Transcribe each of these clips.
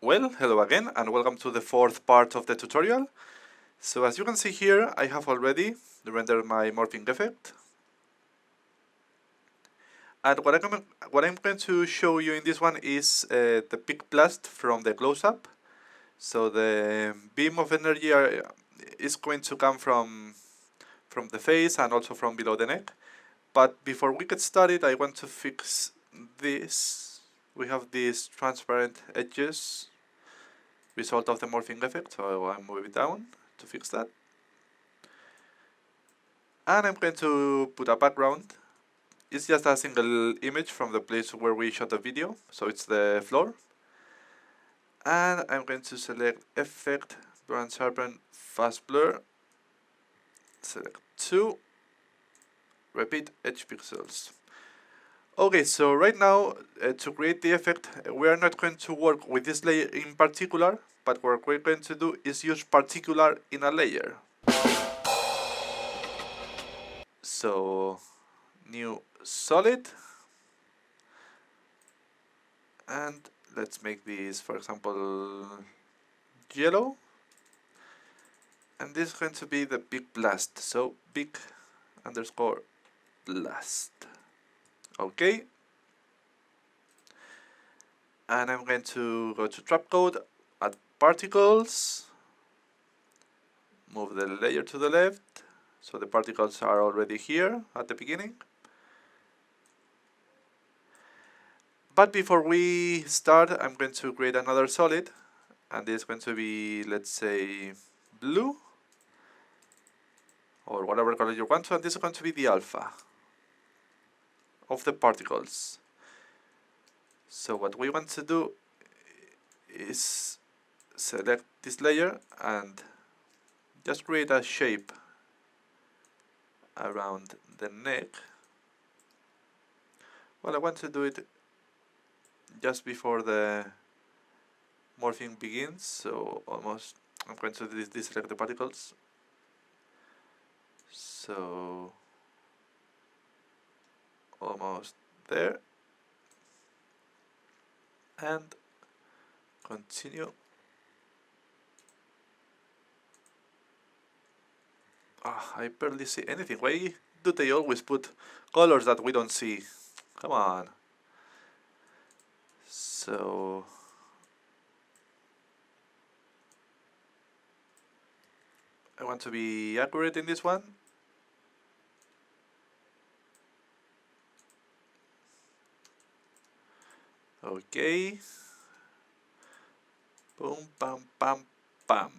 Well, hello again and welcome to the fourth part of the tutorial. So as you can see here, I have already rendered my morphing effect. And what I'm going to show you in this one is the peak blast from the close-up. So the beam of energy is going to come from the face and also from below the neck. But before we get started, I want to fix this. We have these transparent edges result of the morphing effect, so I'll move it down to fix that. And I'm going to put a background. It's just a single image from the place where we shot the video, so it's the floor. And I'm going to select Effect, Blur and Sharpen, Fast Blur, select 2, repeat Edge Pixels. Okay, so right now, to create the effect, we are not going to work with this layer in particular, but what we're going to do is use particular in a layer. So, new solid, and let's make this, for example, yellow, and this is going to be the big blast, so big underscore blast. Okay, and I'm going to go to trap code, add particles, move the layer to the left, so the particles are already here at the beginning. But before we start, I'm going to create another solid, and this is going to be, let's say, blue, or whatever color you want to, and this is going to be the alpha of the particles. So what we want to do is select this layer and just create a shape around the neck. Well, I want to do it just before the morphing begins, so almost I'm going to deselect the particles. So almost there, and continue. I barely see anything. Why do they always put colors that we don't see? Come on. So I want to be accurate in this one. Okay. Boom, bam, bam, bam.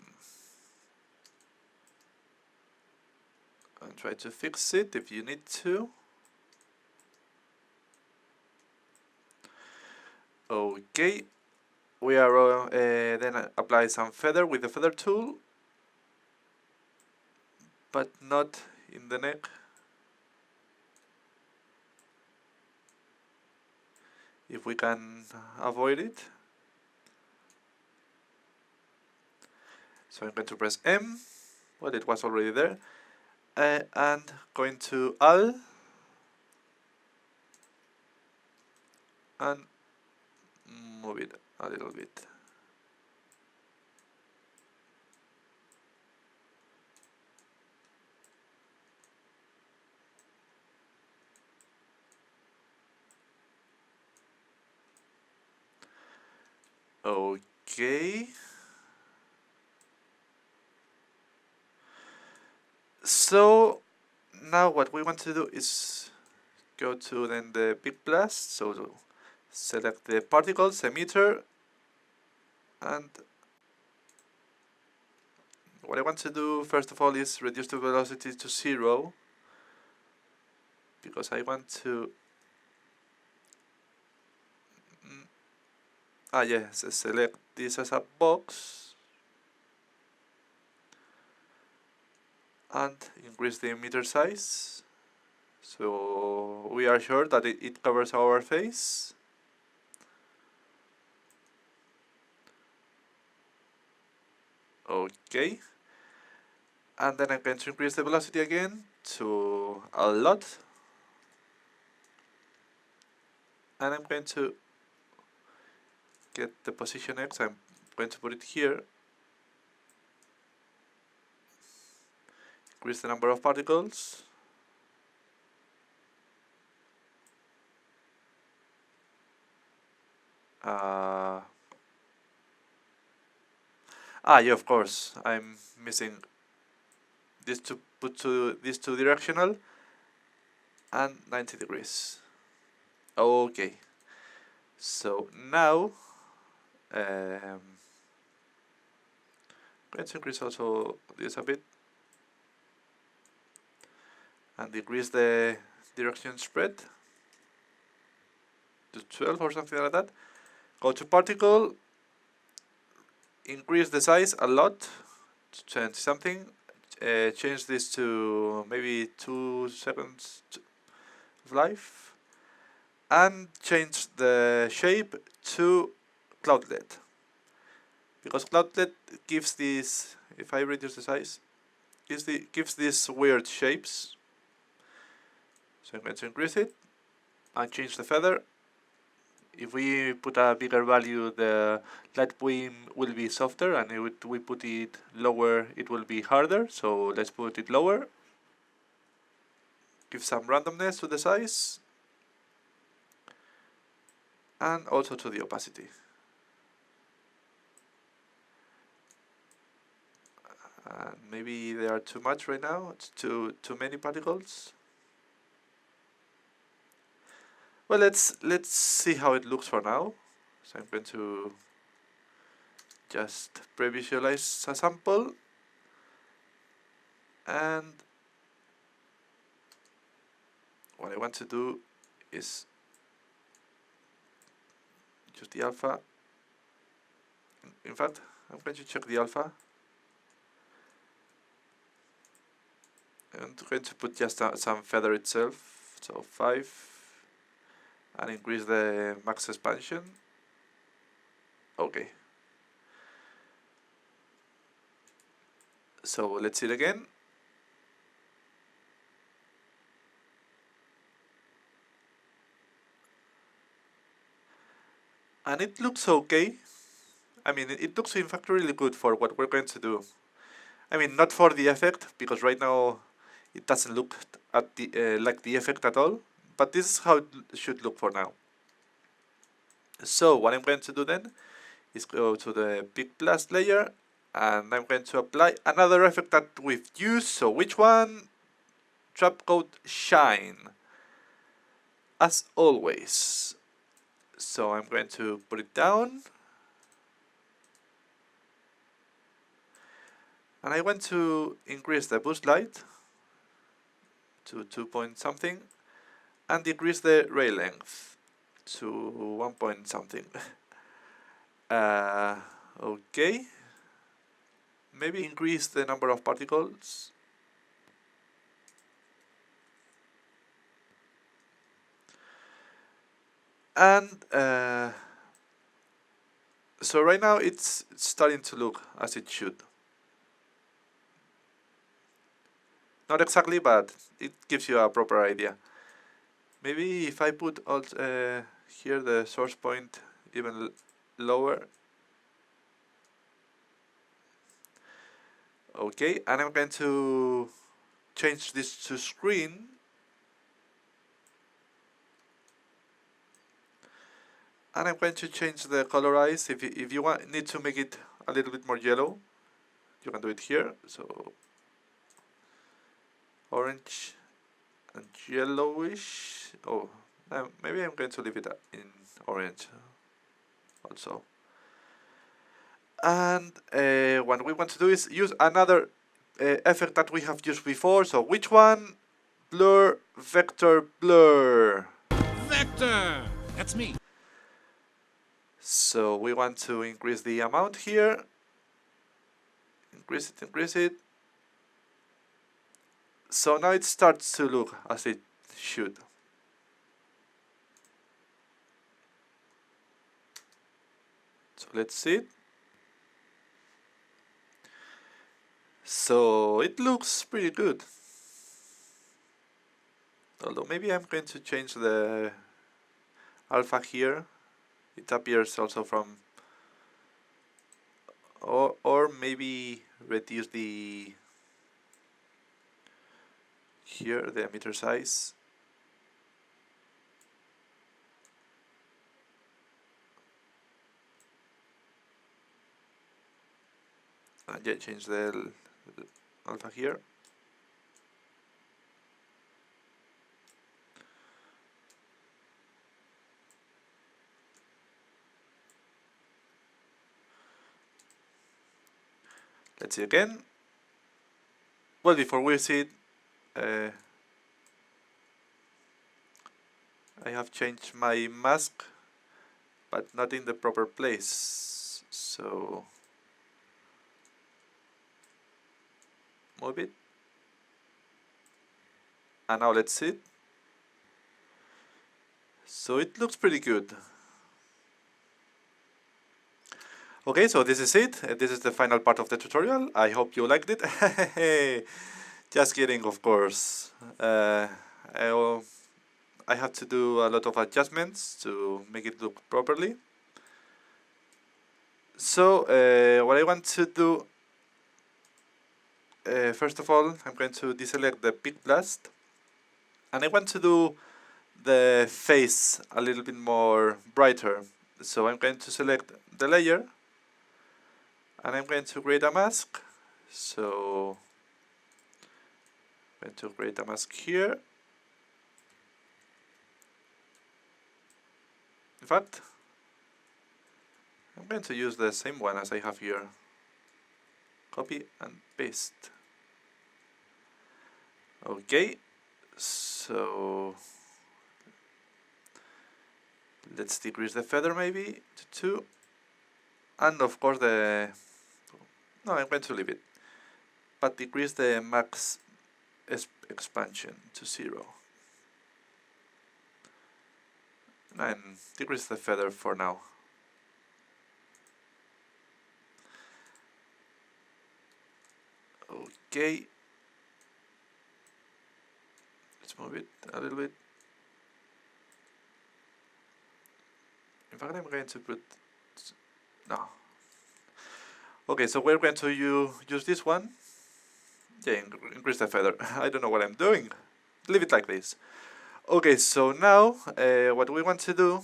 And try to fix it if you need to. Okay. We are then apply some feather with the feather tool, but not in the neck. If we can avoid it. So I'm going to press M, well, it was already there, and going to Al, and move it a little bit. Okay. So now what we want to do is go to then the big blast, so select the particles, emitter, and what I want to do first of all is reduce the velocity to 0, because I want to yes, select this as a box and increase the emitter size, so we are sure that it covers our face. Okay, and then I'm going to increase the velocity again to a lot, and I'm going to get the position X. I'm going to put it here. Increase the number of particles. Yeah, of course, I'm missing this to put to this to directional and 90 degrees. Okay, so now let's increase also this a bit and decrease the direction spread to 12 or something like that. Go to particle, increase the size a lot to 20 something, change this to maybe 2 seconds of life, and change the shape to cloudlet, because cloudlet gives these, if I reduce the size, gives these weird shapes. So I'm going to increase it and change the feather. If we put a bigger value, the light beam will be softer, and if we put it lower, it will be harder. So let's put it lower. Give some randomness to the size and also to the opacity. And maybe they are too much right now. It's too many particles. Well, let's see how it looks for now. So I'm going to just pre-visualize a sample, and what I want to do is use the alpha. In fact, I'm going to check the alpha. I'm going to put just some feather itself, so 5, and increase the max expansion. Okay. So let's see it again. And it looks okay. I mean, it looks in fact really good for what we're going to do. I mean, not for the effect, because right now it doesn't look at the like the effect at all, but this is how it should look for now. So what I'm going to do then is go to the Big Blast layer, and I'm going to apply another effect that we've used. So which one? Trap code Shine, as always. So I'm going to put it down, and I want to increase the boost light to 2 point something and decrease the ray length to 1 point something. Okay, maybe increase the number of particles. And so right now it's starting to look as it should. Not exactly, but it gives you a proper idea. Maybe if I put here the source point even lower. Okay, and I'm going to change this to screen. And I'm going to change the colorize. If you need to make it a little bit more yellow, you can do it here. So orange and yellowish. Oh, maybe I'm going to leave it in orange also. And what we want to do is use another effect that we have used before. So which one? Blur, vector, blur. Vector! That's me. So we want to increase the amount here. Increase it, increase it. So now it starts to look as it should. So let's see it. So it looks pretty good. Although maybe I'm going to change the alpha here. It appears also from maybe reduce the emitter size. And yeah, change the alpha here. Let's see again. Well, before we see it, I have changed my mask, but not in the proper place. So move it. And now let's see it. So it looks pretty good. Okay, so this is it. This is the final part of the tutorial. I hope you liked it. Just kidding, of course. I have to do a lot of adjustments to make it look properly. So what I want to do, first of all, I'm going to deselect the peak blast, and I want to do the face a little bit more brighter. So I'm going to select the layer, and I'm going to create a mask. So I'm going to create a mask here. In fact, I'm going to use the same one as I have here. Copy and paste. Okay, so let's decrease the feather maybe to 2. And of course no, I'm going to leave it. But decrease the max expansion to 0. And decrease the feather for now. Okay. Let's move it a little bit. In fact, I'm going to put... No. Okay, so we're going to use this one. Yeah, increase the feather. I don't know what I'm doing. Leave it like this. Okay, so now what we want to do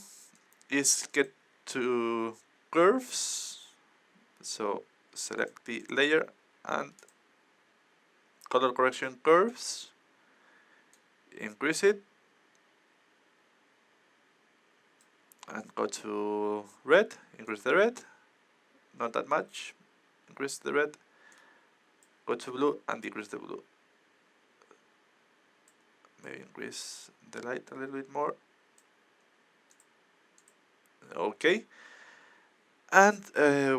is get to curves. So select the layer and color correction curves. Increase it. And go to red. Increase the red. Not that much. Increase the red. Go to blue and decrease the blue. Maybe increase the light a little bit more. Okay. And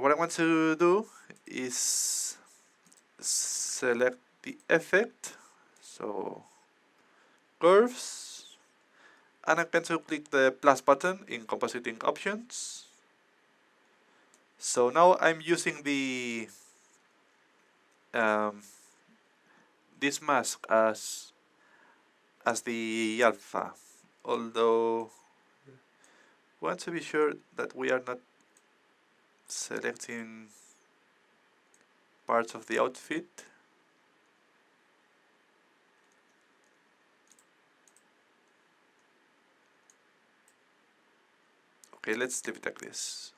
what I want to do is select the effect. So curves. And I'm going to click the plus button in compositing options. So now I'm using this mask as the alpha, although we want to be sure that we are not selecting parts of the outfit. Okay, let's leave it like this.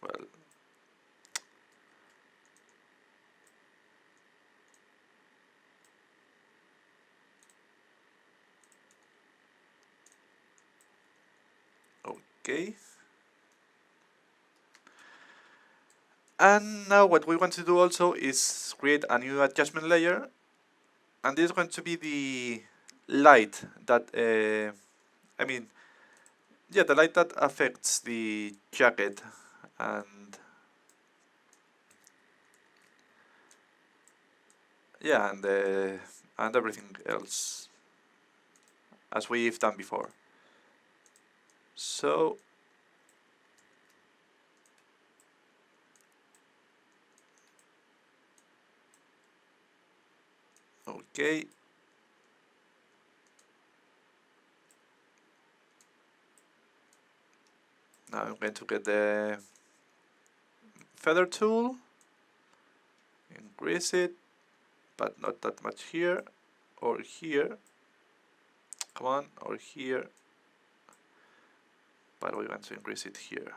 Well, okay. And now what we want to do also is create a new adjustment layer, and this is going to be the light that the light that affects the jacket and and everything else, as we've done before. So okay, now I'm going to get the feather tool, increase it, but not that much here, or here, come on, or here, but we want to increase it here.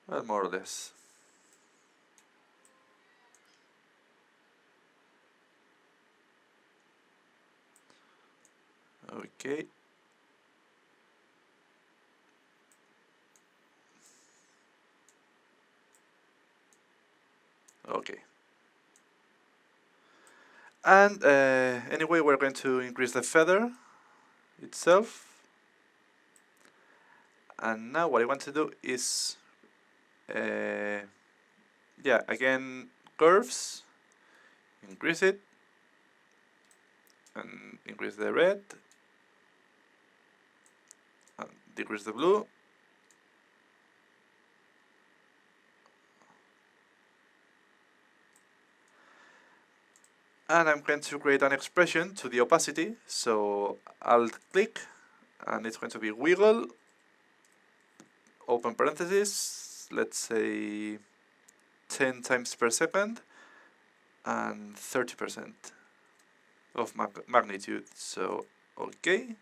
Well, more or less. Okay. Okay. And anyway, we're going to increase the feather itself. And now what I want to do is, yeah, again, curves, increase it, and increase the red, and decrease the blue. And I'm going to create an expression to the opacity, so I'll click, and it's going to be wiggle, open parentheses, let's say 10 times per second, and 30% of magnitude. So, okay.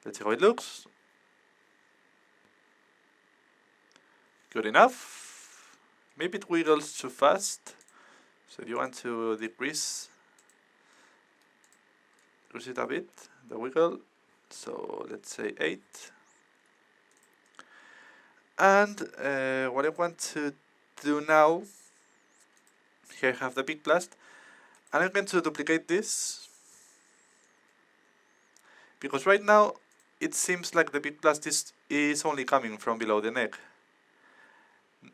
Let's see how it looks. Good enough. Maybe it wiggles too fast. So if you want to decrease it a bit, the wiggle. So let's say 8. And what I want to do now, here I have the big blast, and I'm going to duplicate this, because right now it seems like the big blast is only coming from below the neck,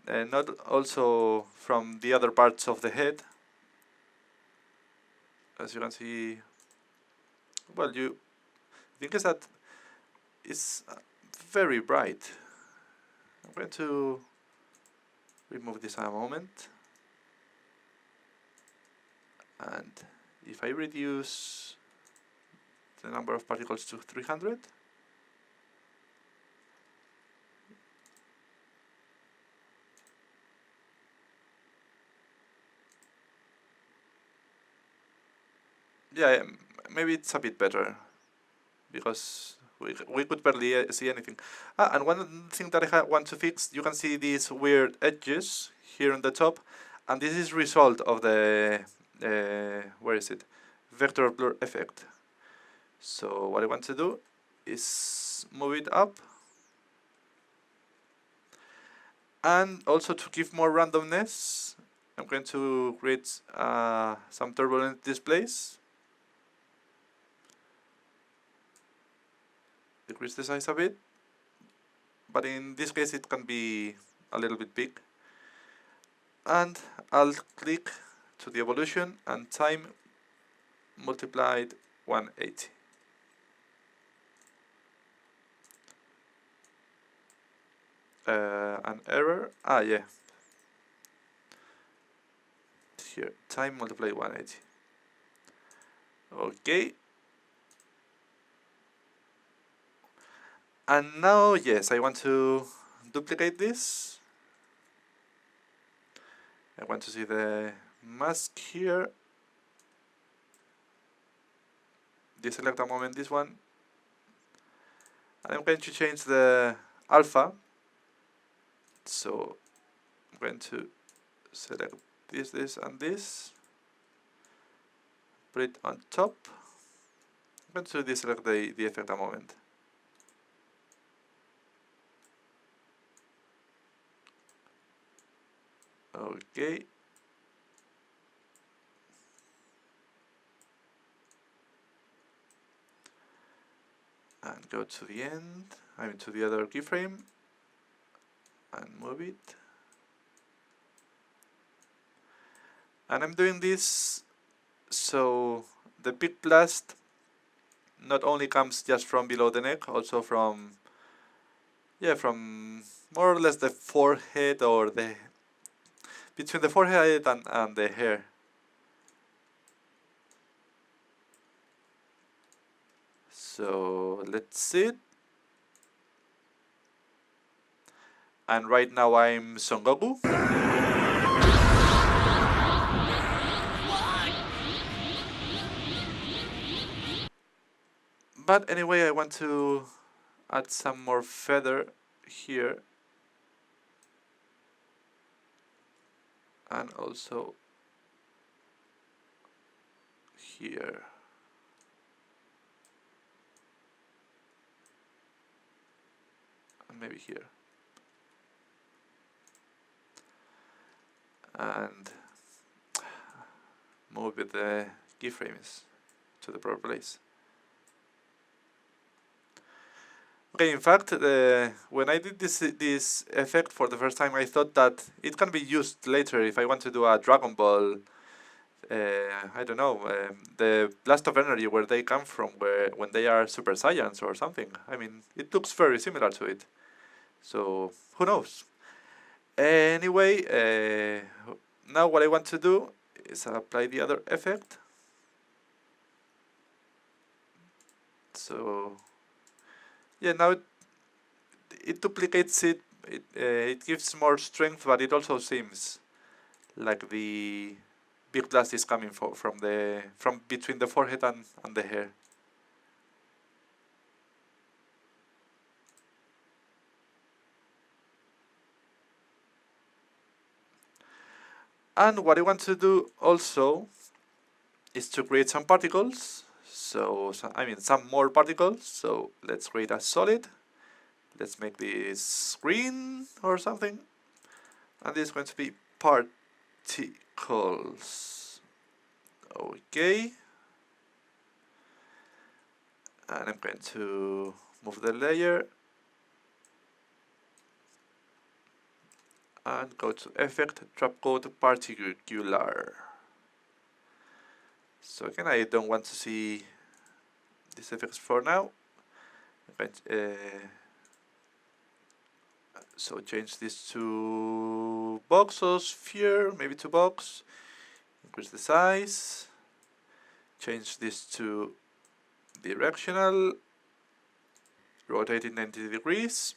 and not also from the other parts of the head. As you can see, well, the thing is that it's very bright. I'm going to remove this in a moment, and if I reduce the number of particles to 300, yeah, maybe it's a bit better, because we could barely see anything. And one thing that I want to fix, you can see these weird edges here on the top, and this is result of the where is it, vector blur effect. So what I want to do is move it up, and also to give more randomness, I'm going to create some turbulent displays. Decrease the size a bit, but in this case it can be a little bit big. And I'll click to the evolution and time multiplied 180. An error, yeah, here, time multiplied 180. Okay. And now, yes, I want to duplicate this. I want to see the mask here. Deselect a moment this one. And I'm going to change the alpha. So I'm going to select this, and this. Put it on top. I'm going to deselect the effect a moment. Okay. And go to the end, I mean to the other keyframe, and move it. And I'm doing this so the big blast not only comes just from below the neck, also from more or less the forehead, or the between the forehead and the hair. So let's see it. And right now I'm Son Goku. But anyway, I want to add some more feather here. And also here. And maybe here. And move with the keyframes to the proper place. Okay, in fact, when I did this effect for the first time, I thought that it can be used later if I want to do a Dragon Ball. I don't know, the blast of energy where they come from, when they are Super Saiyans or something. I mean, it looks very similar to it. So who knows? Anyway, now what I want to do is apply the other effect. So yeah, now it duplicates it. It gives more strength, but it also seems like the big blast is coming from between the forehead and the hair. And what I want to do also is to create some particles. So I mean some more particles. So let's create a solid. Let's make this green or something. And this is going to be particles. Okay. And I'm going to move the layer and go to Effect, Trap Code Particular. So again, I don't want to see these effects for now. So change this to box or sphere, maybe to box. Increase the size. Change this to directional. Rotate it 90 degrees.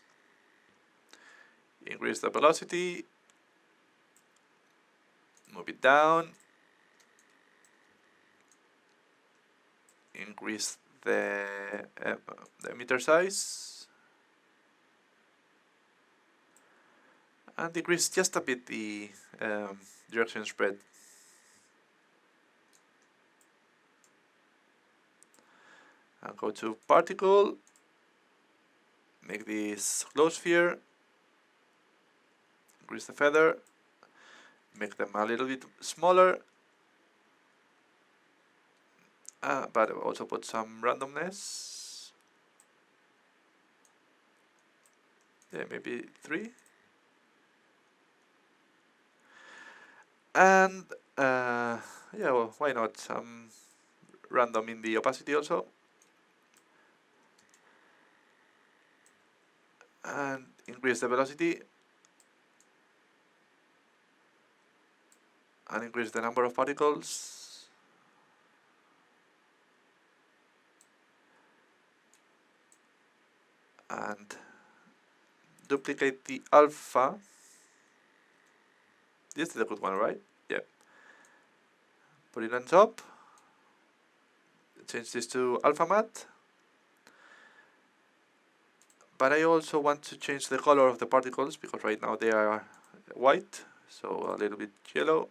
Increase the velocity. Move it down. Increase the emitter size. And decrease just a bit the direction spread. And go to particle. Make this glow sphere. Increase the feather. Make them a little bit smaller. But also put some randomness. Yeah, maybe 3. And yeah, well, why not some random in the opacity also. And increase the velocity. And increase the number of particles. And duplicate the alpha. This is a good one, right? Yeah. Put it on top. Change this to alpha matte. But I also want to change the color of the particles because right now they are white, so a little bit yellow.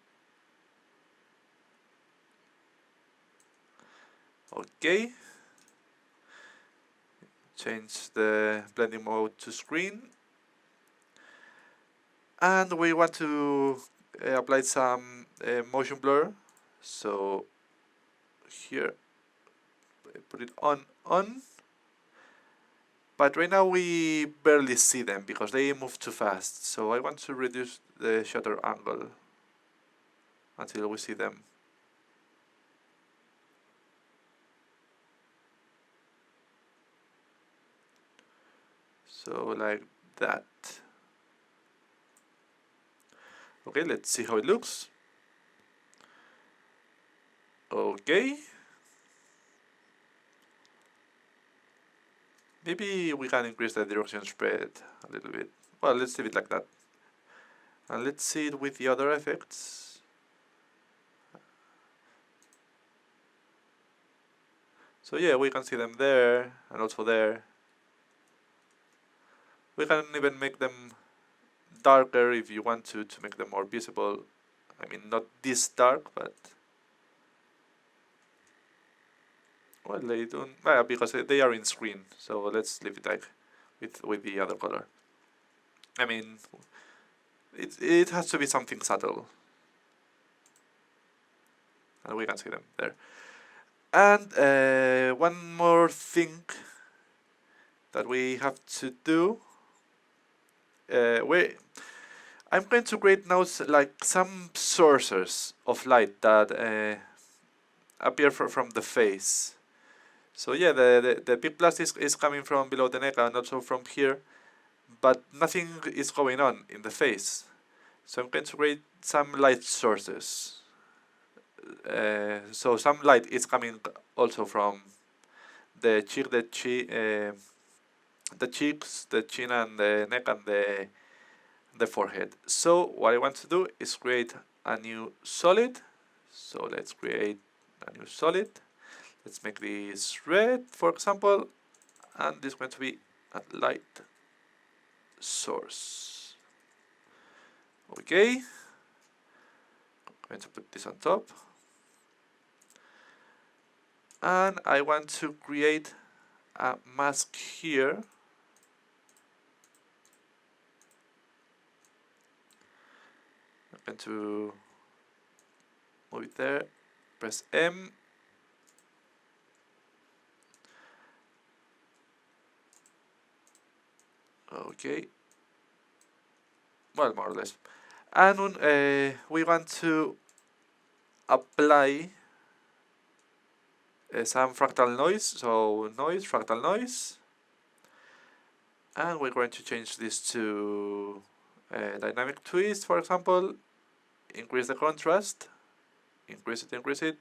Okay. Change the blending mode to screen. And we want to apply some motion blur. So here, put it on. But right now we barely see them because they move too fast. So I want to reduce the shutter angle until we see them. So like that. Okay, let's see how it looks. Okay. Maybe we can increase the direction spread a little bit. Well, let's leave it like that. And let's see it with the other effects. So yeah, we can see them there and also there. We can even make them darker if you want to make them more visible. I mean, not this dark, but well, they don't, because they are in screen. So let's leave it like with the other color. I mean, it has to be something subtle, and we can see them there. And one more thing that we have to do. I'm going to create now like some sources of light that appear from the face. So yeah, the big blast is coming from below the neck and also from here, but nothing is going on in the face. So I'm going to create some light sources. So some light is coming also from the cheek, the cheeks, the chin, and the neck, and the forehead. So what I want to do is create a new solid. So let's create a new solid. Let's make this red, for example, and this is going to be a light source. Okay, I'm going to put this on top. And I want to create a mask here. I'm going to move it there, press M. Okay, well, more or less. And we want to apply some fractal noise, so noise, fractal noise. And we're going to change this to dynamic twist, for example. Increase the contrast. Increase it, increase it.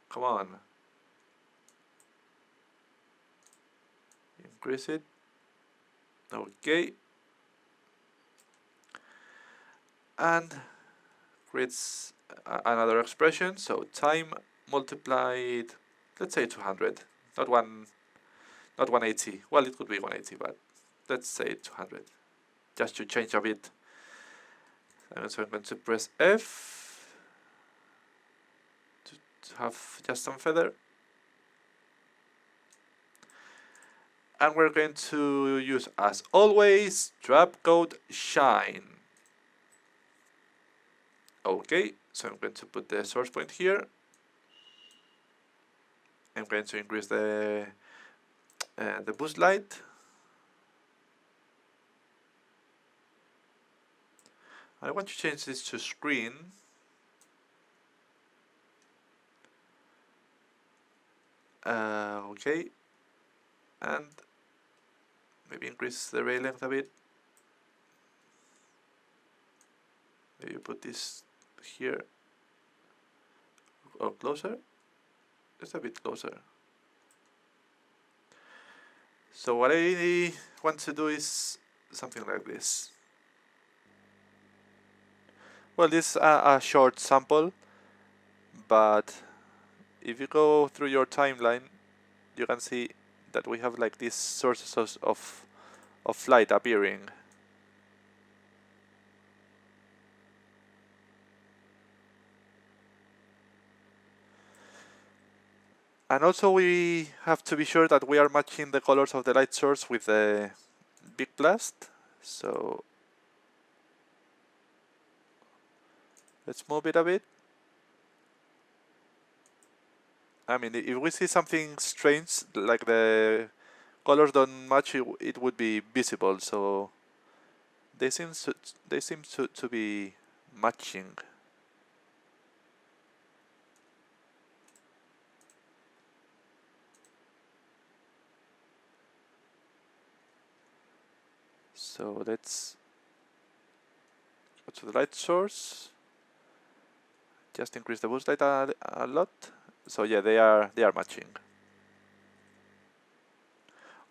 Come on. Increase it. Okay. And creates another expression. So time multiplied, let's say 200. Not 180. Well, it could be 180, but let's say 200. Just to change a bit. And so I'm going to press F to have just some feather. And we're going to use, as always, trap code shine. Okay, so I'm going to put the source point here. I'm going to increase the boost light. I want to change this to screen. Okay, and maybe increase the ray length a bit. Maybe put this here or closer. Just a bit closer. So what I want to do is something like this. Well, this is a short sample, but if you go through your timeline, you can see that we have like these sources of light appearing. And also we have to be sure that we are matching the colors of the light source with the big blast. So let's move it a bit. I mean, if we see something strange, like the colors don't match, it would be visible. So they seem to be matching. So let's Go to the light source. Just increase the boost light a lot. So yeah, they are matching.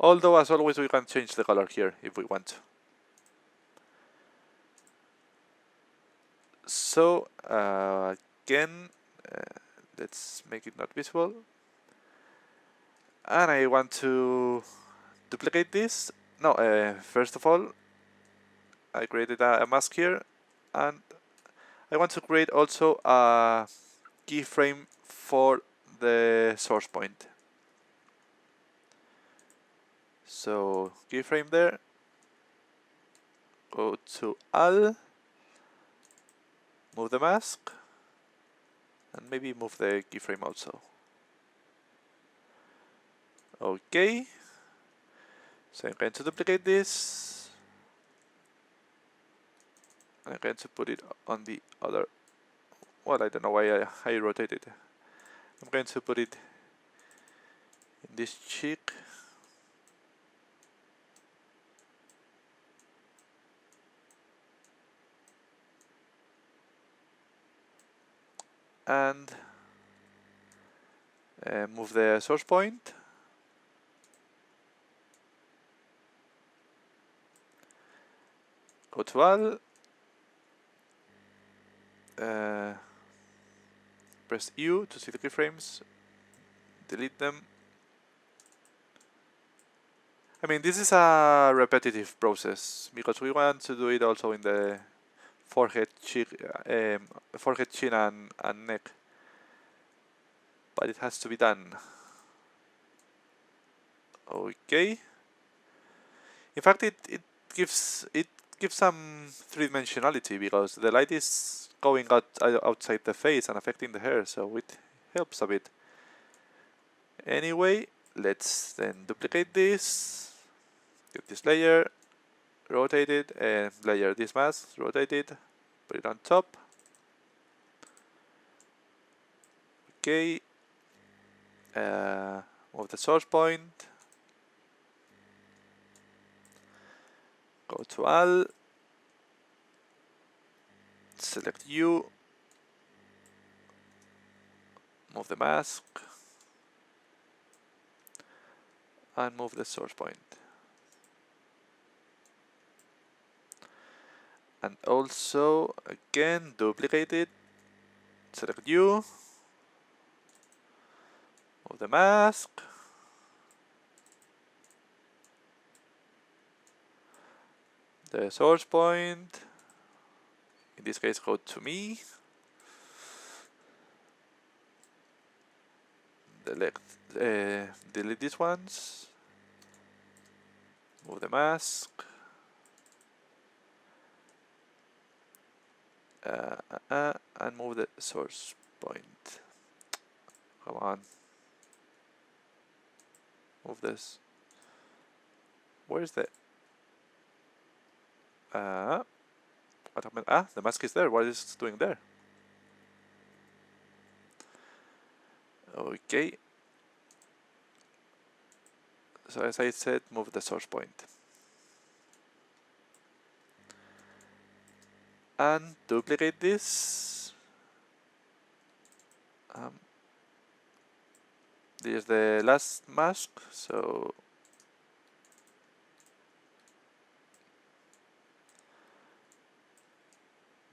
Although, as always, we can change the color here if we want to. So again, let's make it not visible. And I want to duplicate this. No, first of all, I created a mask here, and I want to create also a keyframe for the source point. So keyframe there, go to Al, move the mask, and maybe move the keyframe also. Okay, so I'm going to duplicate this. I'm going to put it on the other, well, I don't know why I rotated. I'm going to put it in this cheek. And move the source point. Go to Al. Press U to see the keyframes. Delete them. I mean, this is a repetitive process because we want to do it also in the forehead, chin, and neck. But it has to be done. Okay. In fact, it gives some three-dimensionality because the light is going outside the face and affecting the hair, so it helps a bit. Anyway, let's then duplicate this. Get this layer, rotate it, and layer this mask, rotate it, put it on top. Okay. Move the source point. Go to Al. Select U. Move the mask. And move the source point. And also, again, duplicate it. Select U. Move the mask. The source point. In this case, go to me. Delete these ones. Move the mask. And move the source point. Come on. Move this. Where's the... what happened? Ah, the mask is there. What is it doing there? Okay. So as I said, move the source point. And duplicate this. This is the last mask, so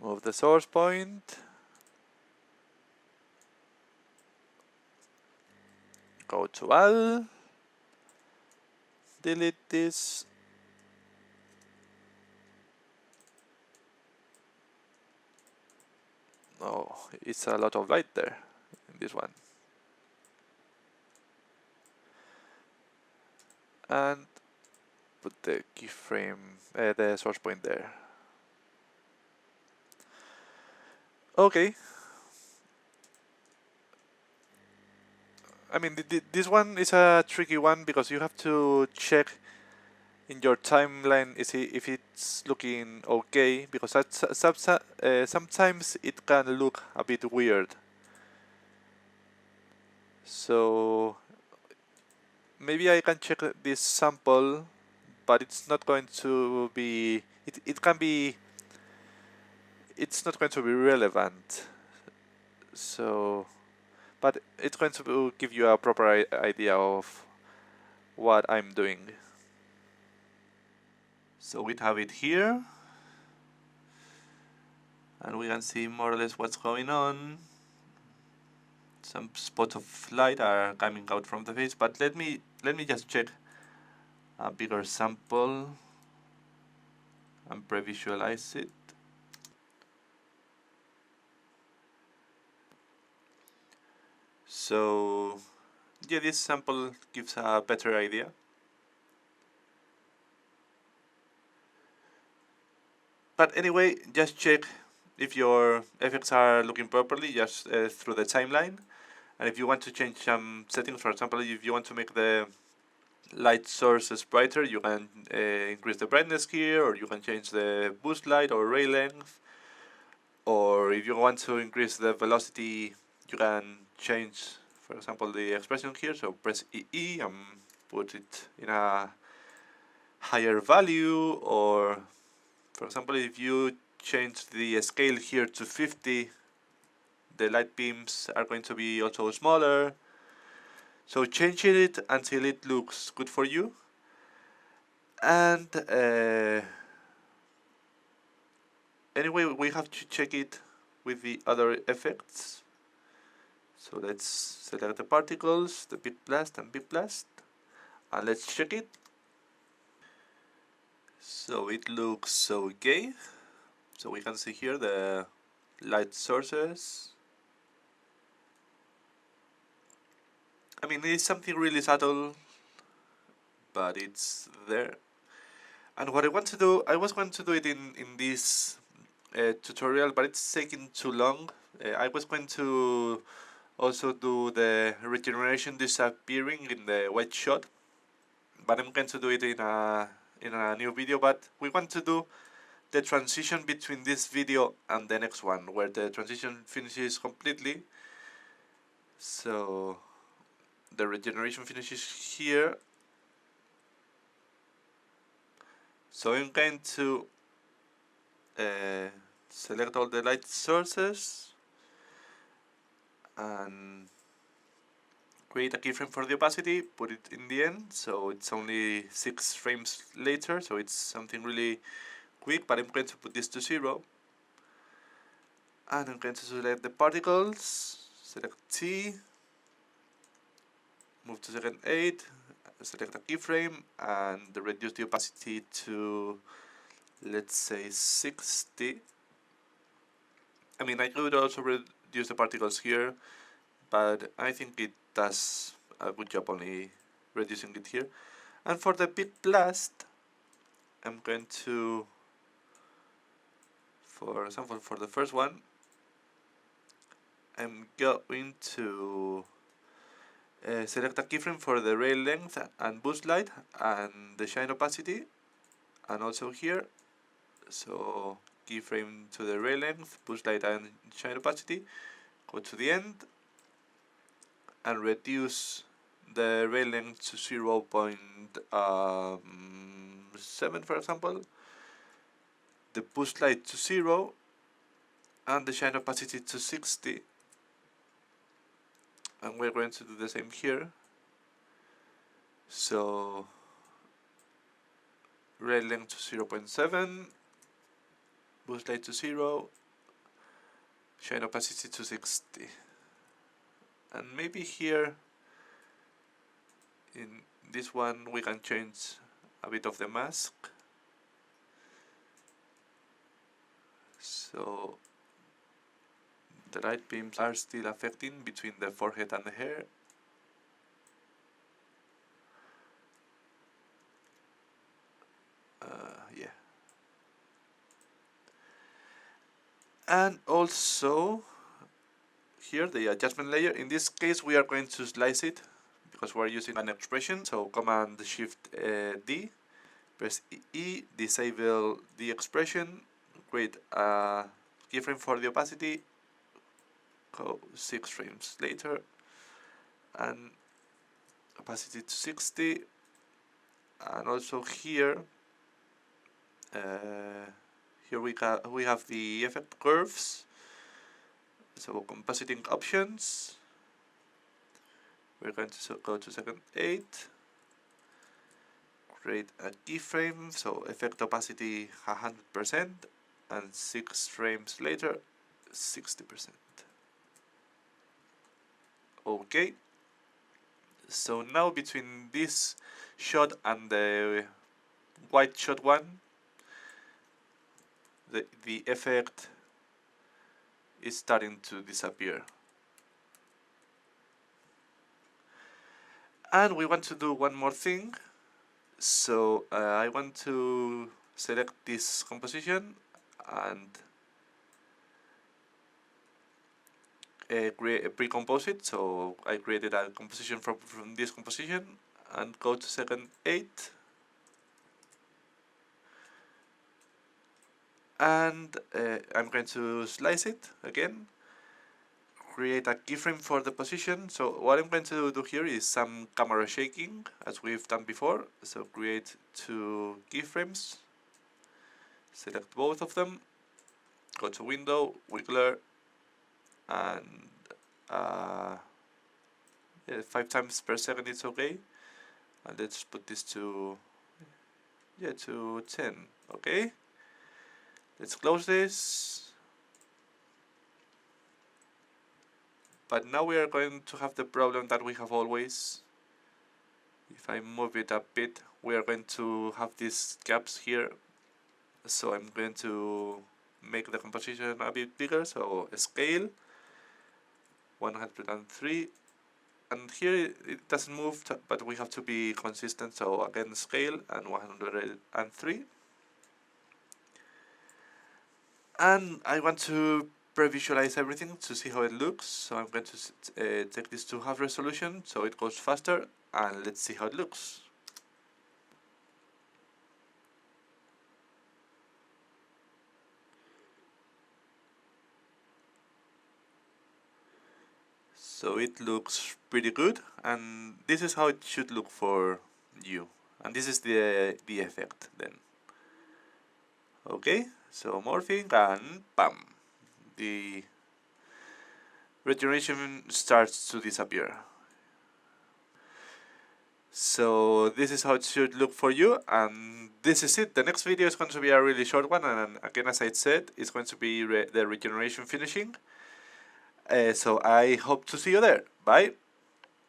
move the source point. Go to Al. Delete this. Oh, it's a lot of light there in this one. And put the keyframe, the source point there. Okay. I mean, this one is a tricky one because you have to check in your timeline if it's looking okay, because sometimes it can look a bit weird. So maybe I can check this sample, but it's not going to be... It can be it's not going to be relevant. So, but it's going to give you a proper idea of what I'm doing. So we have it here, and we can see more or less what's going on. Some spots of light are coming out from the face, but let me just check a bigger sample and pre-visualize it. So yeah, this sample gives a better idea. But anyway, just check if your effects are looking properly just through the timeline. And if you want to change some settings, for example, if you want to make the light sources brighter, you can increase the brightness here, or you can change the boost light or ray length. Or if you want to increase the velocity, you can change, for example, the expression here. So press EE and put it in a higher value. Or, for example, if you change the scale here to 50, the light beams are going to be also smaller. So changing it until it looks good for you. And anyway, we have to check it with the other effects. So let's select the particles, the big blast and big blast, and let's check it. So it looks okay. So we can see here the light sources. I mean, it's something really subtle, but it's there. And what I want to do, I was going to do it in this tutorial, but it's taking too long. I was going to also do the regeneration disappearing in the white shot, but I'm going to do it in a new video. But we want to do the transition between this video and the next one, where the transition finishes completely. So the regeneration finishes here. So I'm going to select all the light sources and create a keyframe for the opacity, put it in the end, so it's only 6 frames later, so it's something really quick, but I'm going to put this to 0. And I'm going to select the particles, select T, move to second 8, select a keyframe, and reduce the opacity to, let's say, 60. I mean, I could also reduce the particles here, but I think it does a good job only reducing it here. And for the big blast, I'm going to, for example, for the first one, I'm going to select a keyframe for the ray length and boost light and the shine opacity, and also here. So keyframe to the ray length, boost light and shine opacity. Go to the end and reduce the ray length to 0.7, for example, the boost light to 0, and the shine opacity to 60. And we're going to do the same here. So ray length to 0.7, boost light to 0, shine opacity to 60. And maybe here in this one we can change a bit of the mask. So the light beams are still affecting between the forehead and the hair. Yeah. And also here the adjustment layer. In this case we are going to slice it because we're using an expression. So Command Shift D, press E, disable the expression, create a keyframe for the opacity, go 6 frames later, and opacity to 60, and also here Here we have the effect curves. So compositing options. We're going to go to second 8. Create a keyframe. So effect opacity 100%, and 6 frames later 60%. Okay. So now between this shot and the white shot one, the effect is starting to disappear. And we want to do one more thing. So I want to select this composition and pre-compose it. So I created a composition from this composition and go to second 8. And I'm going to slice it again, create a keyframe for the position. So what I'm going to do here is some camera shaking, as we've done before. So create 2 keyframes, select both of them, go to Window, Wiggler, and 5 times per second it's okay. And let's put this to 10. Okay. Let's close this. But now we are going to have the problem that we have always. If I move it a bit, we are going to have these gaps here. So I'm going to make the composition a bit bigger. So scale 103. And here it doesn't move, but we have to be consistent. So again, scale and 103. And I want to pre-visualize everything to see how it looks. So I'm going to take this to half resolution so it goes faster, and let's see how it looks. So it looks pretty good, and this is how it should look for you. And this is the effect then. Okay, so morphing and bam, the regeneration starts to disappear. So this is how it should look for you, and this is it. The next video is going to be a really short one, and again, as I said, it's going to be the regeneration finishing. So I hope to see you there. Bye.